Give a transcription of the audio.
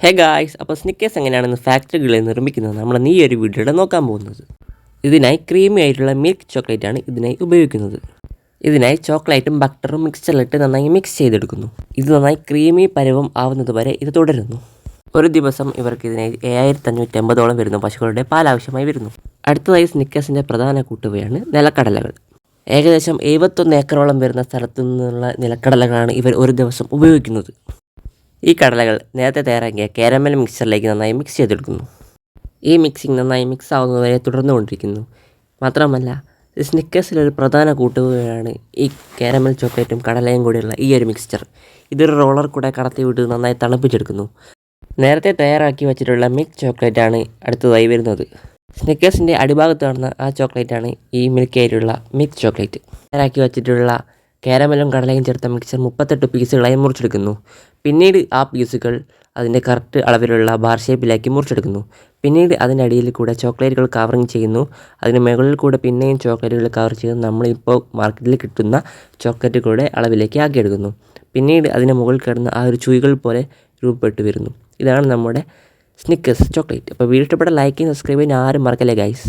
Hey guys, അപ്പോൾ Snickers എങ്ങനെയാണെന്ന് ഫാക്ടറികളിൽ നിർമ്മിക്കുന്നത് നമ്മളെന്ന് ഈ ഒരു വീഡിയോയുടെ നോക്കാൻ പോകുന്നത്. ഇതിനായി ക്രീമി ആയിട്ടുള്ള മിൽക്ക് ചോക്ലേറ്റാണ് ഇതിനായി ഉപയോഗിക്കുന്നത്. ഇതിനായി ചോക്ലേറ്റും ബട്ടറും മിക്സ്ചറിലിട്ട് നന്നായി മിക്സ് ചെയ്തെടുക്കുന്നു. ഇത് നന്നായി ക്രീമി പരുവം ആവുന്നത് വരെ ഇത് തുടരുന്നു. ഒരു ദിവസം ഇവർക്ക് ഇതിനായി 7550 വരുന്ന പശുക്കളുടെ പാൽ ആവശ്യമായി വരുന്നു. അടുത്തതായി സ്നിക്കേഴ്സിൻ്റെ പ്രധാന കൂട്ടുകയാണ് നിലക്കടലകൾ. ഏകദേശം 71 ഏക്കറോളം വരുന്ന സ്ഥലത്തു നിന്നുള്ള നിലക്കടലകളാണ് ഇവർ ഒരു ദിവസം ഉപയോഗിക്കുന്നത്. ഈ കടലകൾ നേരത്തെ തയ്യാറാക്കിയ കാരമൽ മിക്സറിലേക്ക് നന്നായി മിക്സ് ചെയ്തെടുക്കുന്നു. ഈ മിക്സിങ് നന്നായി മിക്സ് ആവുന്നതുവരെ തുടർന്നുകൊണ്ടിരിക്കുന്നു. മാത്രമല്ല, സ്നിക്കേഴ്സിലൊരു പ്രധാന കൂട്ടുകയാണ് ഈ കാരമൽ ചോക്ലേറ്റും കടലയും കൂടിയുള്ള ഈ ഒരു മിക്സ്ചർ. ഇതൊരു റോളർ കൂടെ കടത്തി വിട്ട് നന്നായി തണുപ്പിച്ചെടുക്കുന്നു. നേരത്തെ തയ്യാറാക്കി വെച്ചിട്ടുള്ള മിൽക്ക് ചോക്ലേറ്റാണ് അടുത്തതായി വരുന്നത്. സ്നിക്കേഴ്സിൻ്റെ അടിഭാഗത്ത് കാണുന്ന ആ ചോക്ലേറ്റാണ് ഈ മിൽക്കി ആയിട്ടുള്ള മിൽക്ക് ചോക്ലേറ്റ്. തയ്യാറാക്കി വെച്ചിട്ടുള്ള കാരമലും കടലയും ചേർത്ത മിക്സർ 38 പീസുകളായി മുറിച്ചെടുക്കുന്നു. പിന്നീട് ആ പീസുകൾ അതിൻ്റെ കറക്റ്റ് അളവിലുള്ള ബാർ ഷേപ്പിലാക്കി മുറിച്ചെടുക്കുന്നു. പിന്നീട് അതിൻ്റെ അടിയിൽ കൂടെ ചോക്ലേറ്റുകൾ കവറിങ് ചെയ്യുന്നു. അതിന് മുകളിൽ കൂടെ പിന്നെയും ചോക്ലേറ്റുകൾ കവർ ചെയ്ത് നമ്മളിപ്പോൾ മാർക്കറ്റിൽ കിട്ടുന്ന ചോക്ലേറ്റുകളുടെ അളവിലേക്ക് ആക്കിയെടുക്കുന്നു. പിന്നീട് അതിന് മുകളിൽ കിടന്ന ആ ഒരു ചുയികൾ പോലെ രൂപപ്പെട്ടു വരുന്നു. ഇതാണ് നമ്മുടെ സ്നിക്കേഴ്സ് ചോക്ലേറ്റ്. അപ്പോൾ വീഡിയോ ഇഷ്ടപ്പെട്ട ലൈക്ക് ചെയ്യും, സബ്സ്ക്രൈബ് ചെയ്യാൻ ആരും മറക്കല്ലേ ഗൈസ്.